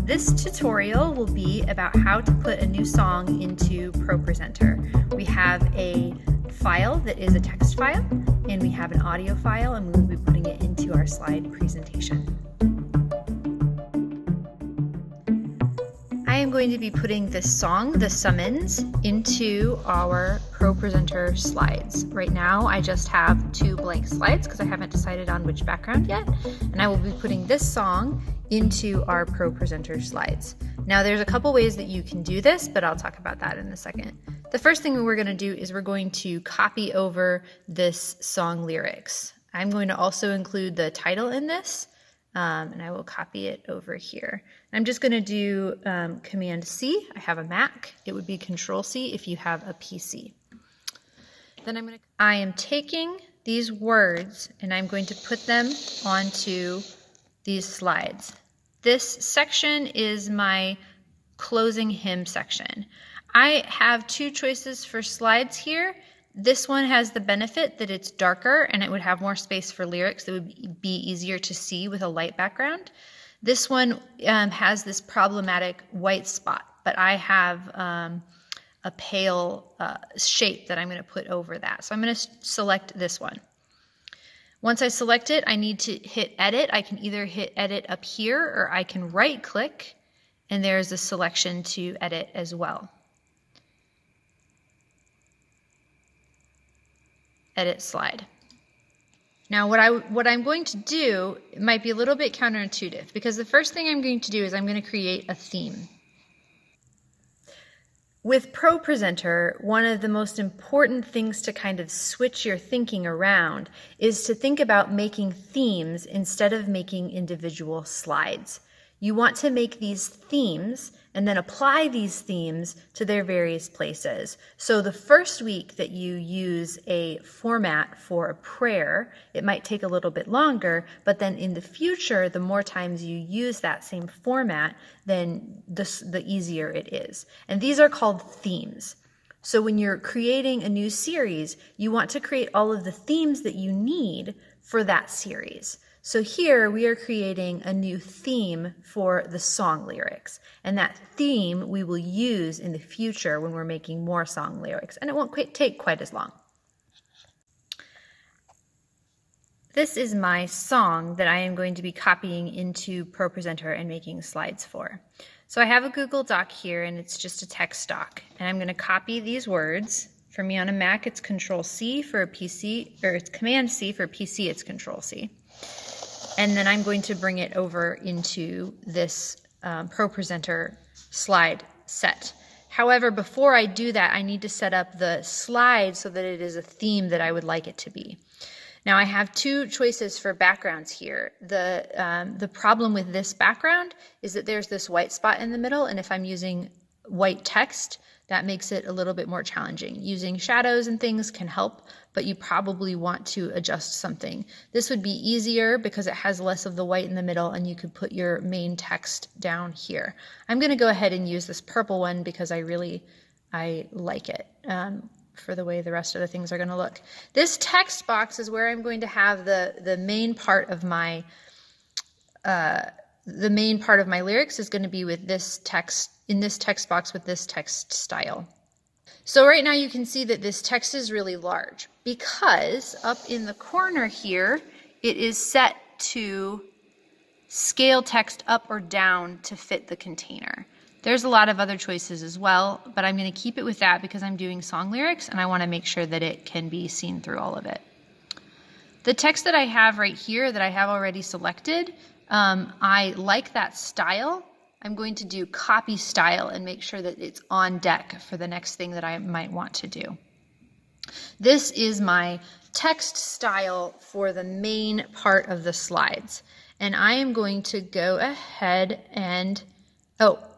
This tutorial will be about how to put a new song into ProPresenter. We have a file that is a text file, and we have an audio file, and we will be putting it into our slide presentation. I am going to be putting this song, The Summons, into our ProPresenter slides. Right now I just have 2 blank slides because I haven't decided on which background yet, and I will be putting this song into our ProPresenter slides. Now there's a couple ways that you can do this, but I'll talk about that in a second. The first thing we're going to do is we're going to copy over this song lyrics. I'm going to also include the title in this, and I will copy it over here. I'm just going to do Command C. I have a Mac. It would be Control C if you have a PC. Then I am taking these words and I'm going to put them onto these slides. This section is my closing hymn section. I have 2 choices for slides here. This one has the benefit that it's darker and it would have more space for lyrics that would be easier to see with a light background. This one has this problematic white spot, but I have a pale shape that I'm going to put over that. So I'm going to select this one. Once I select it, I need to hit edit. I can either hit edit up here or I can right click and there's a selection to edit as well. Edit slide. Now what I'm going to do, it might be a little bit counterintuitive because the first thing I'm going to do is I'm going to create a theme. With ProPresenter, one of the most important things to kind of switch your thinking around is to think about making themes instead of making individual slides. You want to make these themes and then apply these themes to their various places. So the first week that you use a format for a prayer, it might take a little bit longer, but then in the future, the more times you use that same format, then the easier it is. And these are called themes. So when you're creating a new series, you want to create all of the themes that you need for that series. So here we are creating a new theme for the song lyrics, and that theme we will use in the future when we're making more song lyrics, and it won't take quite as long. This is my song that I am going to be copying into ProPresenter and making slides for. So I have a Google Doc here, and it's just a text doc, and I'm going to copy these words. For me on a Mac, it's Control C. For a PC, or it's Command C. For a PC, it's Control C. And then I'm going to bring it over into this ProPresenter slide set. However, before I do that, I need to set up the slide so that it is a theme that I would like it to be. Now I have 2 choices for backgrounds here. The problem with this background is that there's this white spot in the middle, and if I'm using white text, that makes it a little bit more challenging. Using shadows and things can help, but you probably want to adjust something. This would be easier because it has less of the white in the middle and you could put your main text down here. I'm going to go ahead and use this purple one because I like it for the way the rest of the things are going to look. This text box is where I'm going to have the main part of my lyrics is going to be with this text, in this text box with this text style. So right now you can see that this text is really large because up in the corner here, it is set to scale text up or down to fit the container. There's a lot of other choices as well, but I'm going to keep it with that because I'm doing song lyrics and I want to make sure that it can be seen through all of it. The text that I have right here that I have already selected, I like that style. I'm going to do copy style and make sure that it's on deck for the next thing that I might want to do. This is my text style for the main part of the slides. And I am going to go ahead and,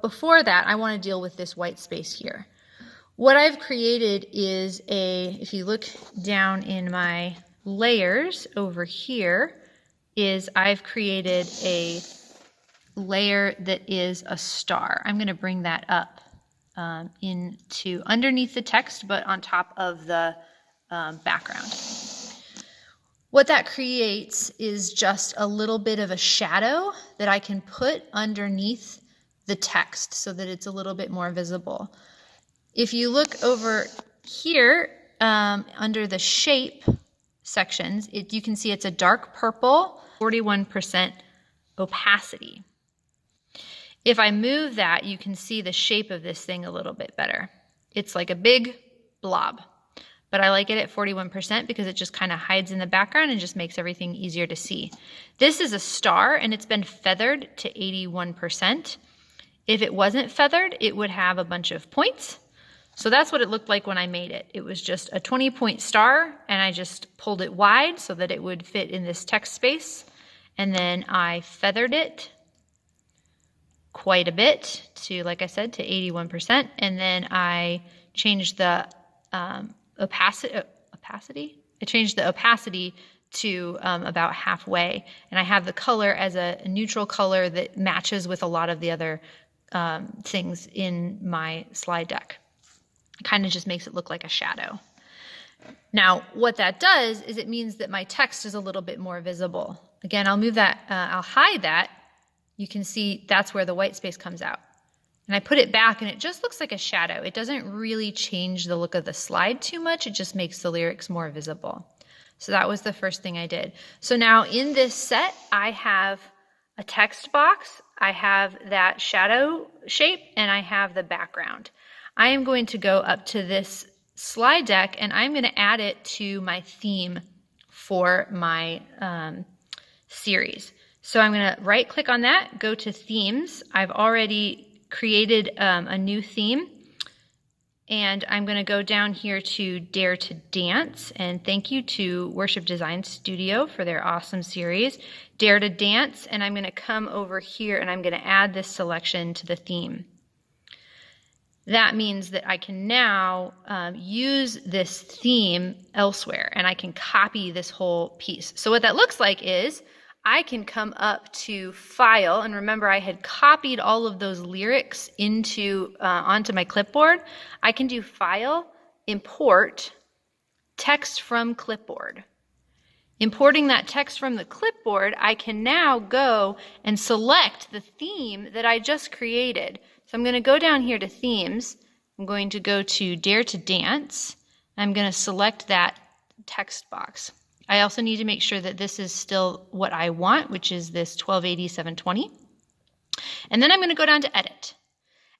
before that, I want to deal with this white space here. What I've created is if you look down in my layers over here, I've created a layer that is a star. I'm going to bring that up into underneath the text, but on top of the background. What that creates is just a little bit of a shadow that I can put underneath the text so that it's a little bit more visible. If you look over here under the shape sections, you can see it's a dark purple, 41% opacity. If I move that, you can see the shape of this thing a little bit better. It's like a big blob, but I like it at 41% because it just kind of hides in the background and just makes everything easier to see. This is a star and it's been feathered to 81%. If it wasn't feathered, it would have a bunch of points. So that's what it looked like when I made it. It was just a 20-point star, and I just pulled it wide so that it would fit in this text space. And then I feathered it quite a bit to, like I said, to 81%. And then I changed the opacity. I changed the opacity to about halfway. And I have the color as a neutral color that matches with a lot of the other things in my slide deck. It kind of just makes it look like a shadow. Now, what that does is it means that my text is a little bit more visible. Again, I'll move that, I'll hide that. You can see that's where the white space comes out. And I put it back and it just looks like a shadow. It doesn't really change the look of the slide too much. It just makes the lyrics more visible. So that was the first thing I did. So now in this set, I have a text box, I have that shadow shape, and I have the background. I am going to go up to this slide deck and I'm going to add it to my theme for my series. So I'm going to right click on that, go to themes. I've already created a new theme, and I'm going to go down here to Dare to Dance, and thank you to Worship Design Studio for their awesome series, Dare to Dance, and I'm going to come over here and I'm going to add this selection to the theme. That means that I can now use this theme elsewhere, and I can copy this whole piece. So what that looks like is I can come up to File, and remember I had copied all of those lyrics onto my clipboard. I can do File, Import, Text from Clipboard. Importing that text from the clipboard, I can now go and select the theme that I just created. So I'm going to go down here to Themes. I'm going to go to Dare to Dance. I'm going to select that text box. I also need to make sure that this is still what I want, which is this 1280-720. And then I'm going to go down to Edit.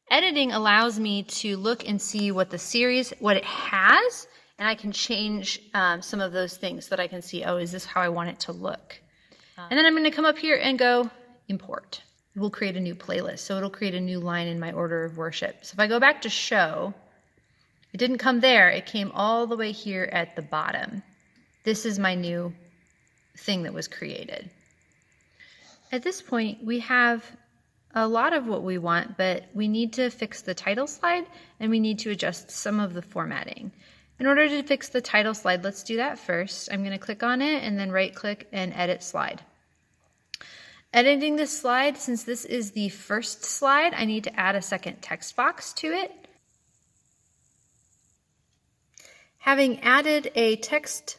Editing allows me to look and see what the series, what it has, and I can change some of those things so that I can see, oh, is this how I want it to look? And then I'm going to come up here and go Import. It will create a new playlist, so it'll create a new line in my order of worship. So if I go back to Show, it didn't come there. It came all the way here at the bottom. This is my new thing that was created. At this point, we have a lot of what we want, but we need to fix the title slide and we need to adjust some of the formatting. In order to fix the title slide, let's do that first. I'm going to click on it and then right click and edit slide. Editing this slide, since this is the first slide, I need to add a second text box to it. Having added a text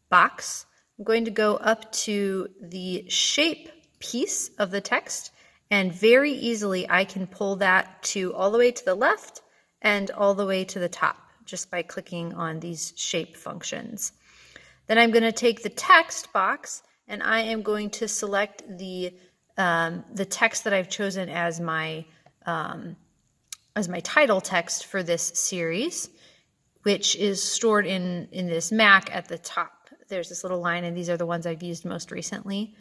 box, I'm going to go up to the shape piece of the text, and very easily I can pull that to all the way to the left and all the way to the top just by clicking on these shape functions. Then I'm going to take the text box and I am going to select the text that I've chosen as my title text for this series, which is stored in this Mac at the top. There's this little line, and these are the ones I've used most recently.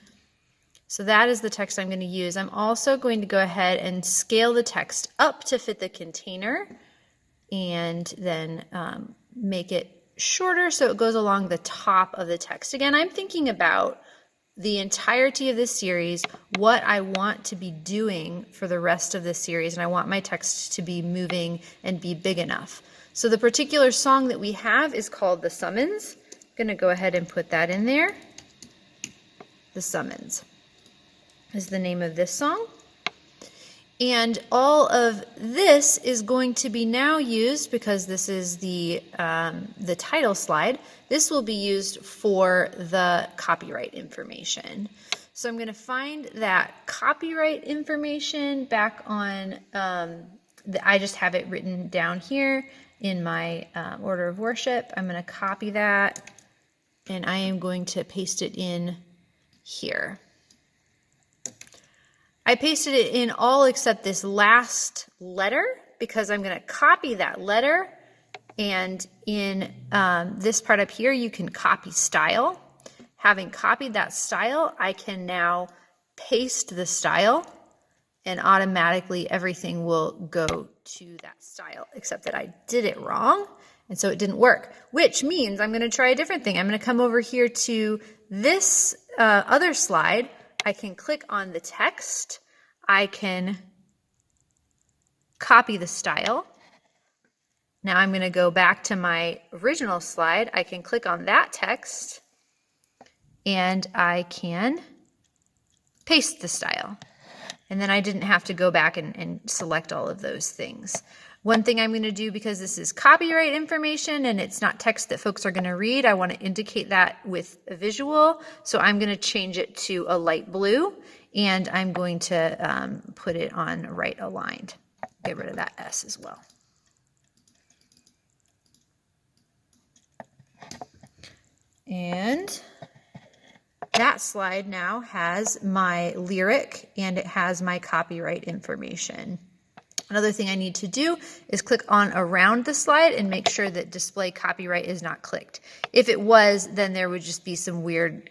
So that is the text I'm going to use. I'm also going to go ahead and scale the text up to fit the container, and then make it shorter so it goes along the top of the text. Again, I'm thinking about the entirety of this series, what I want to be doing for the rest of this series, and I want my text to be moving and be big enough. So the particular song that we have is called The Summons. I'm going to go ahead and put that in there. The Summons is the name of this song. And all of this is going to be now used, because this is the title slide, this will be used for the copyright information. So I'm going to find that copyright information back on, I just have it written down here in my order of worship. I'm going to copy that, and I am going to paste it in here. I pasted it in all except this last letter, because I'm going to copy that letter, and in this part up here you can copy style. Having copied that style, I can now paste the style, and automatically everything will go to that style, except that I did it wrong, and so it didn't work, which means I'm going to try a different thing. I'm going to come over here to this other slide. I can click on the text. I can copy the style. Now I'm going to go back to my original slide. I can click on that text, and I can paste the style. And then I didn't have to go back and select all of those things. One thing I'm going to do, because this is copyright information and it's not text that folks are going to read, I want to indicate that with a visual. So I'm going to change it to a light blue, and I'm going to put it on right aligned. Get rid of that S as well. And that slide now has my lyric, and it has my copyright information. Another thing I need to do is click on around the slide and make sure that display copyright is not clicked. If it was, then there would just be some weird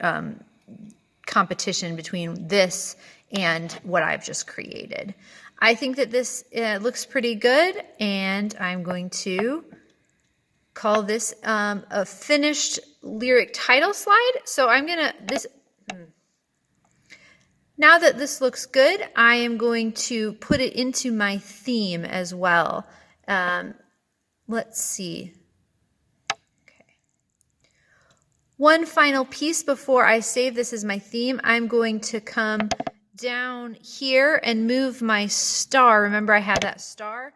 competition between this and what I've just created. I think that this looks pretty good, and I'm going to call this a finished lyric title slide. So I'm going to, now that this looks good, I am going to put it into my theme as well. Let's see. Okay. One final piece before I save this as my theme, I'm going to come down here and move my star. Remember, I have that star.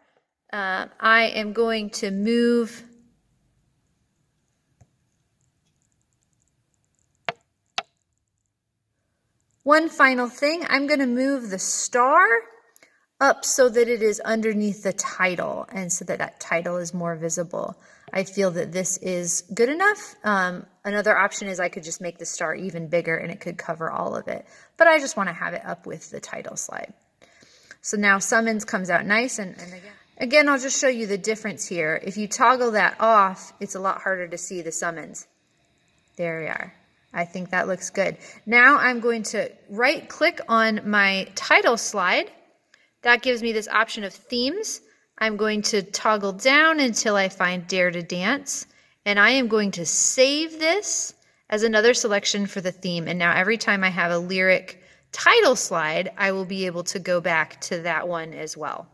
I am going to move one final thing. I'm going to move the star up so that it is underneath the title, and so that that title is more visible. I feel that this is good enough. Another option is I could just make the star even bigger and it could cover all of it, but I just want to have it up with the title slide. So now Summons comes out nice, and again, I'll just show you the difference here. If you toggle that off, it's a lot harder to see the summons. There we are. I think that looks good. Now I'm going to right click on my title slide. That gives me this option of themes. I'm going to toggle down until I find Dare to Dance, and I am going to save this as another selection for the theme. And now every time I have a lyric title slide, I will be able to go back to that one as well.